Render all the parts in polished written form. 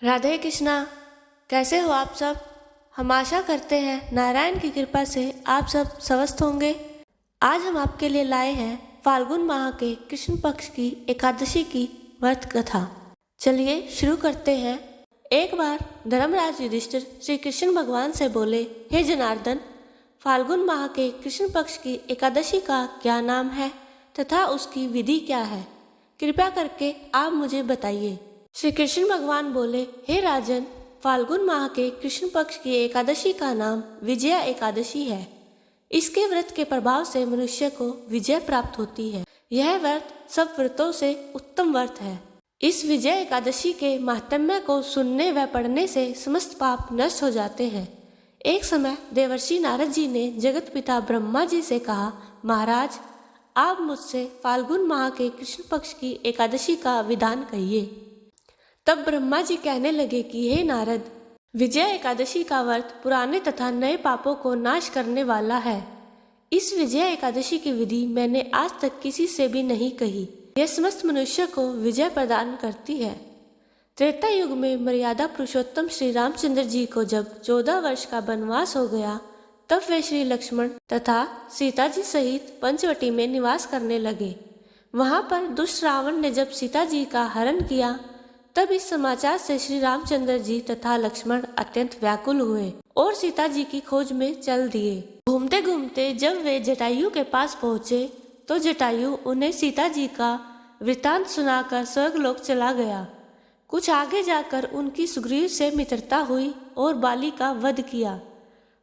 राधे कृष्णा। कैसे हो आप सब? हम आशा करते हैं नारायण की कृपा से आप सब स्वस्थ होंगे। आज हम आपके लिए लाए हैं फाल्गुन माह के कृष्ण पक्ष की एकादशी की व्रत कथा। चलिए शुरू करते हैं। एक बार धर्मराज युधिष्ठिर श्री कृष्ण भगवान से बोले, हे जनार्दन, फाल्गुन माह के कृष्ण पक्ष की एकादशी का क्या नाम है तथा उसकी विधि क्या है? कृपया करके आप मुझे बताइए। श्री कृष्ण भगवान बोले, हे राजन, फाल्गुन माह के कृष्ण पक्ष की एकादशी का नाम विजया एकादशी है। इसके व्रत के प्रभाव से मनुष्य को विजय प्राप्त होती है। यह व्रत सब व्रतों से उत्तम व्रत है। इस विजय एकादशी के महात्म्य को सुनने व पढ़ने से समस्त पाप नष्ट हो जाते हैं। एक समय देवर्षि नारद जी ने जगत पिता ब्रह्मा जी से कहा, महाराज, आप मुझसे फाल्गुन माह के कृष्ण पक्ष की एकादशी का विधान कहिए। तब ब्रह्मा जी कहने लगे कि हे नारद, विजय एकादशी का व्रत पुराने तथा नए पापों को नाश करने वाला है। इस विजय एकादशी की विधि मैंने आज तक किसी से भी नहीं कही। यह समस्त मनुष्य को विजय प्रदान करती है। त्रेता युग में मर्यादा पुरुषोत्तम श्री रामचंद्र जी को जब 14 वर्ष का वनवास हो गया, तब वे श्री लक्ष्मण तथा सीता जी सहित पंचवटी में निवास करने लगे। वहां पर दुष्ट रावण ने जब सीता जी का हरण किया, तब इस समाचार से श्री रामचंद्र जी तथा लक्ष्मण अत्यंत व्याकुल हुए और सीता जी की खोज में चल दिए। घूमते घूमते जब वे जटायु के पास पहुँचे, तो जटायु उन्हें सीता जी का वृतांत सुनाकर स्वर्गलोक चला गया। कुछ आगे जाकर उनकी सुग्रीव से मित्रता हुई और बाली का वध किया।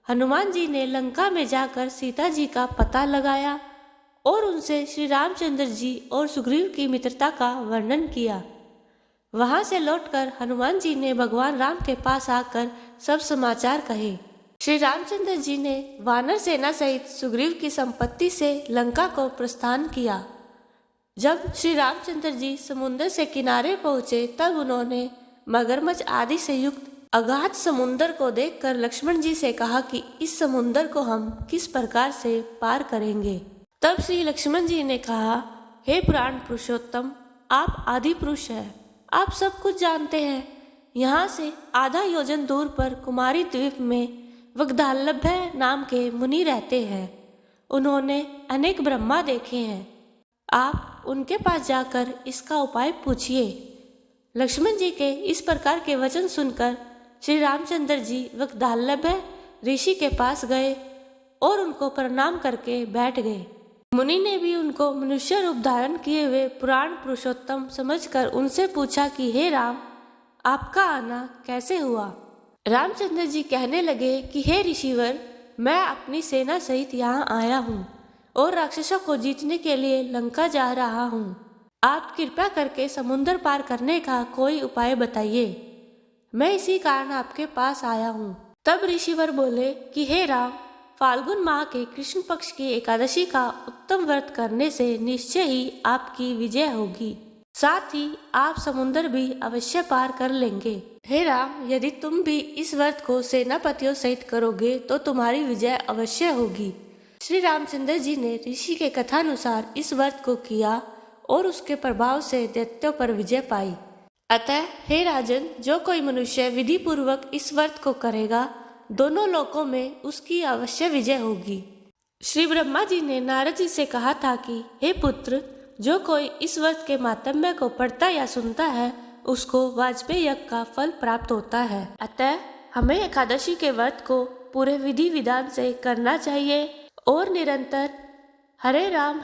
हनुमान जी ने लंका में जाकर सीता जी का पता लगाया और उनसे श्री रामचंद्र जी और सुग्रीव की मित्रता का वर्णन किया। वहां से लौटकर हनुमान जी ने भगवान राम के पास आकर सब समाचार कहे। श्री रामचंद्र जी ने वानर सेना सहित सुग्रीव की संपत्ति से लंका को प्रस्थान किया। जब श्री रामचंद्र जी समुद्र से किनारे पहुंचे, तब उन्होंने मगरमच्छ आदि से युक्त अगाध समुद्र को देखकर लक्ष्मण जी से कहा कि इस समुद्र को हम किस प्रकार से पार करेंगे। तब श्री लक्ष्मण जी ने कहा, हे पुराण पुरुषोत्तम, आप आदि पुरुष हैं, आप सब कुछ जानते हैं। यहाँ से आधा योजन दूर पर कुमारी द्वीप में वग्धालभ्य नाम के मुनि रहते हैं। उन्होंने अनेक ब्रह्मा देखे हैं। आप उनके पास जाकर इसका उपाय पूछिए। लक्ष्मण जी के इस प्रकार के वचन सुनकर श्री रामचंद्र जी वग्धालभ्य ऋषि के पास गए और उनको प्रणाम करके बैठ गए। मुनि ने भी उनको मनुष्य रूप धारण किए हुए पुराण पुरुषोत्तम समझकर उनसे पूछा कि हे राम, आपका आना कैसे हुआ? रामचंद्र जी कहने लगे कि हे ऋषिवर, मैं अपनी सेना सहित यहाँ आया हूँ और राक्षसों को जीतने के लिए लंका जा रहा हूँ। आप कृपया करके समुद्र पार करने का कोई उपाय बताइए। मैं इसी कारण आपके पास आया हूँ। तब ऋषिवर बोले कि हे राम, फाल्गुन माह के कृष्ण पक्ष की एकादशी का उत्तम व्रत करने से निश्चय ही आपकी विजय होगी। साथ ही आप समुद्र भी अवश्य पार कर लेंगे। हे राम, यदि तुम भी इस व्रत को सेनापतियों सहित करोगे तो तुम्हारी विजय अवश्य होगी। श्री रामचंद्र जी ने ऋषि के कथानुसार इस व्रत को किया और उसके प्रभाव से दैत्यों पर विजय पाई। अतः हे राजन, जो कोई मनुष्य विधि पूर्वक इस व्रत को करेगा, दोनों लोकों में उसकी अवश्य विजय होगी। श्री ब्रह्मा जी ने नारद जी से कहा था कि हे पुत्र, जो कोई इस व्रत के महात्म्य को पढ़ता या सुनता है, उसको वाजपेयी यज्ञ का फल प्राप्त होता है। अतः हमें एकादशी के व्रत को पूरे विधि विधान से करना चाहिए और निरंतर हरे राम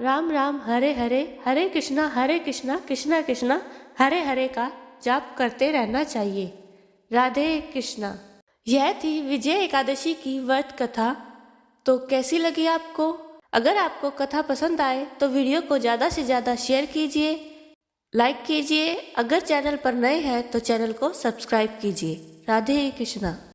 राम राम हरे हरे, हरे कृष्णा कृष्णा कृष्णा हरे हरे का जाप करते रहना चाहिए। राधे कृष्णा। यह थी विजय एकादशी की व्रत कथा। तो कैसी लगी आपको? अगर आपको कथा पसंद आए तो वीडियो को ज़्यादा से ज़्यादा शेयर कीजिए, लाइक कीजिए। अगर चैनल पर नए हैं तो चैनल को सब्सक्राइब कीजिए। राधे कृष्णा।